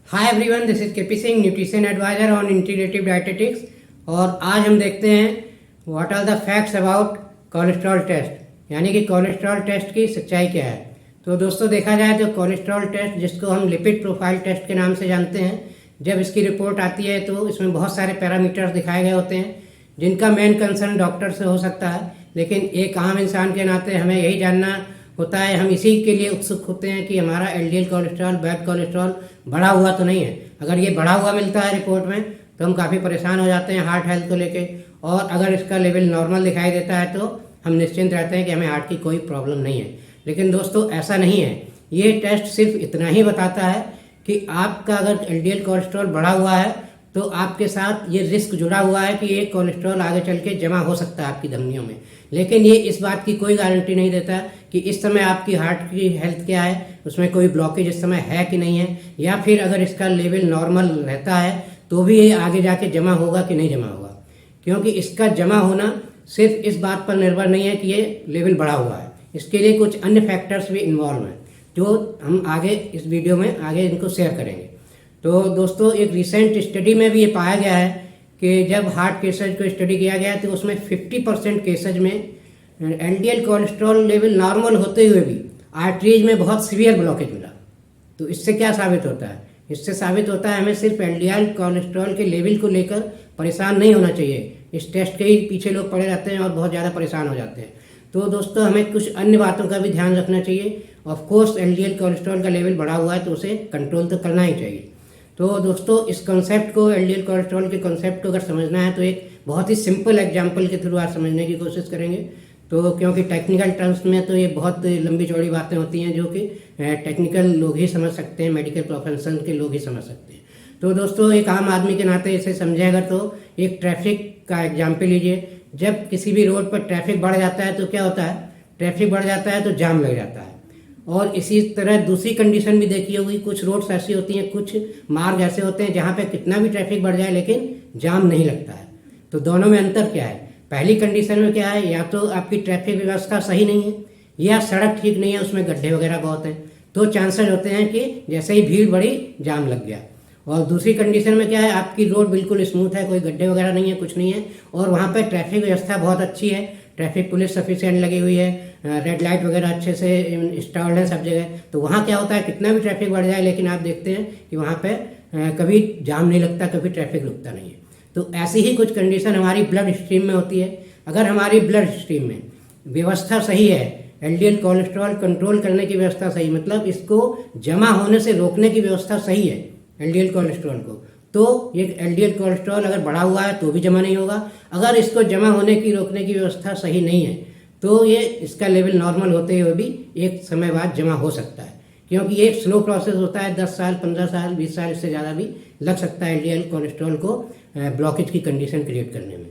Hi everyone, this is KP Singh, nutrition adviser on integrative dietetics. और आज हम देखते हैं what are the facts about cholesterol test, यानी कि कोलेस्ट्रॉल टेस्ट की सच्चाई क्या है। तो दोस्तों, देखा जाए तो कोलेस्ट्रॉल टेस्ट, जिसको हम लिपिड प्रोफाइल टेस्ट के नाम से जानते हैं, जब इसकी रिपोर्ट आती है तो इसमें बहुत सारे पैरामीटर्स दिखाए गए होते हैं जिनका मेन कंसर्न डॉक्टर से हो सकता है, लेकिन एक आम इंसान के नाते हमें यही जानना होता है, हम इसी के लिए उत्सुक होते हैं कि हमारा एलडीएल कोलेस्ट्रॉल, बैड कोलेस्ट्रॉल बढ़ा हुआ तो नहीं है। अगर ये बढ़ा हुआ मिलता है रिपोर्ट में तो हम काफ़ी परेशान हो जाते हैं हार्ट हेल्थ को लेके, और अगर इसका लेवल नॉर्मल दिखाई देता है तो हम निश्चिंत रहते हैं कि हमें हार्ट की कोई प्रॉब्लम नहीं है। लेकिन दोस्तों, ऐसा नहीं है। ये टेस्ट सिर्फ इतना ही बताता है कि आपका अगर एलडीएल कोलेस्ट्रॉल बढ़ा हुआ है तो आपके साथ ये रिस्क जुड़ा हुआ है कि ये कोलेस्ट्रॉल आगे चल के जमा हो सकता है आपकी धमनियों में, लेकिन ये इस बात की कोई गारंटी नहीं देता कि इस समय आपकी हार्ट की हेल्थ क्या है, उसमें कोई ब्लॉकेज इस समय है कि नहीं है, या फिर अगर इसका लेवल नॉर्मल रहता है तो भी ये आगे जाके जमा होगा कि नहीं जमा होगा। क्योंकि इसका जमा होना सिर्फ इस बात पर निर्भर नहीं है कि ये लेवल बढ़ा हुआ है, इसके लिए कुछ अन्य फैक्टर्स भी इन्वॉल्व हैं जो हम आगे इस वीडियो में आगे इनको शेयर करेंगे। तो दोस्तों, एक रिसेंट स्टडी में भी ये पाया गया है कि जब हार्ट केसेज को स्टडी किया गया तो उसमें 50% केसेज में एलडीएल कोलेस्ट्रॉल लेवल नॉर्मल होते हुए भी आर्टरीज में बहुत सीवियर ब्लॉकेज मिला। तो इससे क्या साबित होता है? इससे साबित होता है हमें सिर्फ एलडीएल कोलेस्ट्रॉल के लेवल को लेकर परेशान नहीं होना चाहिए। इस टेस्ट के ही पीछे लोग पड़े रहते हैं और बहुत ज़्यादा परेशान हो जाते हैं। तो दोस्तों, हमें कुछ अन्य बातों का भी ध्यान रखना चाहिए। ऑफ कोर्स एलडीएल कोलेस्ट्रॉल का लेवल बढ़ा हुआ है तो उसे कंट्रोल तो करना ही चाहिए। तो दोस्तों, इस कॉन्सेप्ट को, एलडीएल कोलेस्ट्रॉल के कॉन्सेप्ट को अगर समझना है तो एक बहुत ही सिंपल एग्जांपल के थ्रू आज समझने की कोशिश करेंगे। तो क्योंकि टेक्निकल टर्म्स में तो ये बहुत लंबी चौड़ी बातें होती हैं जो कि टेक्निकल लोग ही समझ सकते हैं, मेडिकल प्रोफेशन के लोग ही समझ सकते हैं। तो दोस्तों, एक आम आदमी के नाते इसे समझें अगर, तो एक ट्रैफिक का एग्जाम्पल लीजिए। जब किसी भी रोड पर ट्रैफिक बढ़ जाता है तो क्या होता है? ट्रैफिक बढ़ जाता है तो जाम लग जाता है। और इसी तरह दूसरी कंडीशन भी देखी होगी, कुछ रोड्स ऐसी होती हैं, कुछ मार्ग ऐसे होते हैं जहाँ पे कितना भी ट्रैफिक बढ़ जाए लेकिन जाम नहीं लगता है। तो दोनों में अंतर क्या है? पहली कंडीशन में क्या है, या तो आपकी ट्रैफिक व्यवस्था सही नहीं है या सड़क ठीक नहीं है, उसमें गड्ढे वगैरह बहुत हैं, तो चांसेस होते हैं कि जैसे ही भीड़ बढ़ी जाम लग गया। और दूसरी कंडीशन में क्या है, आपकी रोड बिल्कुल स्मूथ है, कोई गड्ढे वगैरह नहीं है, कुछ नहीं है, और वहाँ पर ट्रैफिक व्यवस्था बहुत अच्छी है, ट्रैफिक पुलिस सफिशिएंट लगी हुई है, रेड लाइट वगैरह अच्छे से इंस्टॉल्ड है सब जगह। तो वहाँ क्या होता है, कितना भी ट्रैफिक बढ़ जाए लेकिन आप देखते हैं कि वहाँ पे कभी जाम नहीं लगता, कभी ट्रैफिक रुकता नहीं है। तो ऐसी ही कुछ कंडीशन हमारी ब्लड स्ट्रीम में होती है। अगर हमारी ब्लड स्ट्रीम में व्यवस्था सही है, एलडीएल कोलेस्ट्रॉल कंट्रोल करने की व्यवस्था सही, मतलब इसको जमा होने से रोकने की व्यवस्था सही है एलडीएल कोलेस्ट्रॉल को, तो ये एलडीएल कोलेस्ट्रॉल अगर बढ़ा हुआ है तो भी जमा नहीं होगा। अगर इसको जमा होने की रोकने की व्यवस्था सही नहीं है तो ये इसका लेवल नॉर्मल होते हुए भी एक समय बाद जमा हो सकता है, क्योंकि ये एक स्लो प्रोसेस होता है। 10 साल, 15 साल, 20 साल, इससे ज़्यादा भी लग सकता है एलडीएल कोलेस्ट्रॉल को ब्लॉकेज की कंडीशन क्रिएट करने में।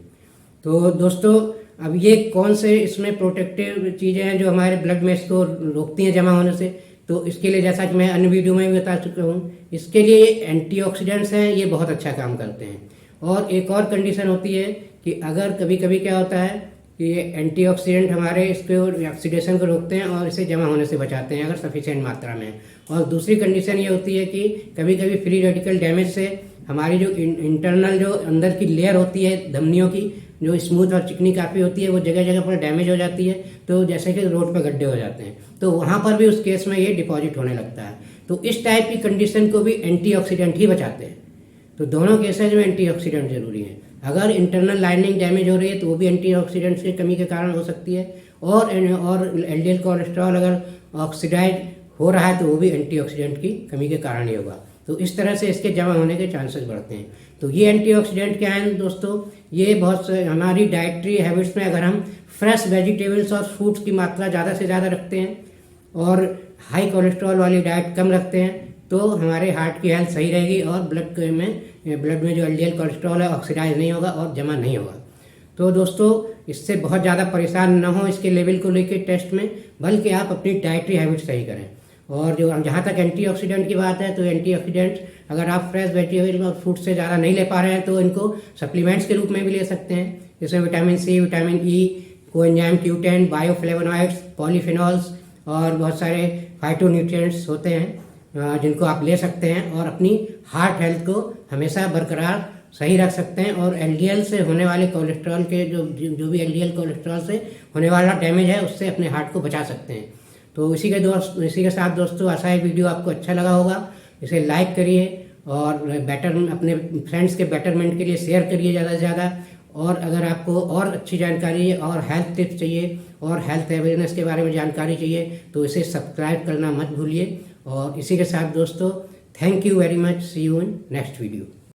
तो दोस्तों, अब ये कौन से इसमें प्रोटेक्टिव चीज़ें हैं जो हमारे ब्लड में इसको रोकती हैं जमा होने से? तो इसके लिए, जैसा कि मैं अन्य वीडियो में भी बता चुका हूँ, इसके लिए एंटीऑक्सीडेंट्स हैं, ये बहुत अच्छा काम करते हैं। और एक और कंडीशन होती है कि अगर कभी कभी क्या होता है कि ये एंटीऑक्सीडेंट हमारे इसको ऑक्सीडेशन को रोकते हैं और इसे जमा होने से बचाते हैं अगर सफिशिएंट मात्रा में। और दूसरी कंडीशन ये होती है कि कभी कभी फ्री रेडिकल डैमेज से हमारी जो इंटरनल जो अंदर की लेयर होती है धमनियों की, जो स्मूथ और चिकनी काफ़ी होती है, वो जगह जगह पर डैमेज हो जाती है। तो जैसे कि रोड पर गड्ढे हो जाते हैं तो वहाँ पर भी उस केस में ये डिपॉजिट होने लगता है। तो इस टाइप की कंडीशन को भी एंटीऑक्सीडेंट ही बचाते हैं। तो दोनों केसेज में एंटीऑक्सीडेंट जरूरी है। अगर इंटरनल लाइनिंग डैमेज हो रही है तो वो भी एंटीऑक्सीडेंट्स की कमी के कारण हो सकती है, और एलडीएल कोलेस्ट्रॉल अगर ऑक्सीडाइज हो रहा है तो वो भी एंटीऑक्सीडेंट की कमी के कारण ही होगा। तो इस तरह से इसके जमा होने के चांसेस बढ़ते हैं। तो ये एंटीऑक्सीडेंट क्या है दोस्तों? ये बहुत हमारी डाइटरी हैबिट्स में अगर हम फ्रेश वेजिटेबल्स और फ्रूट्स की मात्रा ज़्यादा से ज़्यादा रखते हैं और हाई कोलेस्ट्रॉल वाली डाइट कम रखते हैं तो हमारे हार्ट की हेल्थ सही रहेगी और ब्लड में जो एलडीएल कोलेस्ट्रॉल है ऑक्सीडाइज नहीं होगा और जमा नहीं होगा। तो दोस्तों, इससे बहुत ज़्यादा परेशान न हो इसके लेवल को लेकर टेस्ट में, बल्कि आप अपनी डाइटरी हैबिट सही करें। और जो जहाँ तक एंटीऑक्सीडेंट की बात है, तो एंटीऑक्सीडेंट अगर आप फ्रेश वेजिटेबल और फ्रूट से ज़्यादा नहीं ले पा रहे हैं तो इनको सप्लीमेंट्स के रूप में भी ले सकते हैं, जिसमें vitamin C, vitamin E, coenzyme Q10, bioflavonoids, polyphenols और बहुत सारे फाइटोन्यूट्रिएंट्स होते हैं जिनको आप ले सकते हैं और अपनी हार्ट हेल्थ को हमेशा बरकरार सही रख सकते हैं। और एलडीएल से होने वाले कोलेस्ट्रॉल के जो भी एलडीएल कोलेस्ट्रॉल से होने वाला डैमेज है उससे अपने हार्ट को बचा सकते हैं। तो इसी के साथ दोस्तों आशा है वीडियो आपको अच्छा लगा होगा। इसे लाइक करिए और अपने फ्रेंड्स के बेटरमेंट के लिए शेयर करिए ज़्यादा से ज़्यादा। और अगर आपको और अच्छी जानकारी और हेल्थ टिप्स चाहिए और हेल्थ अवेयरनेस के बारे में जानकारी चाहिए तो इसे सब्सक्राइब करना मत भूलिए। और इसी के साथ दोस्तों thank you very much, see you in next video.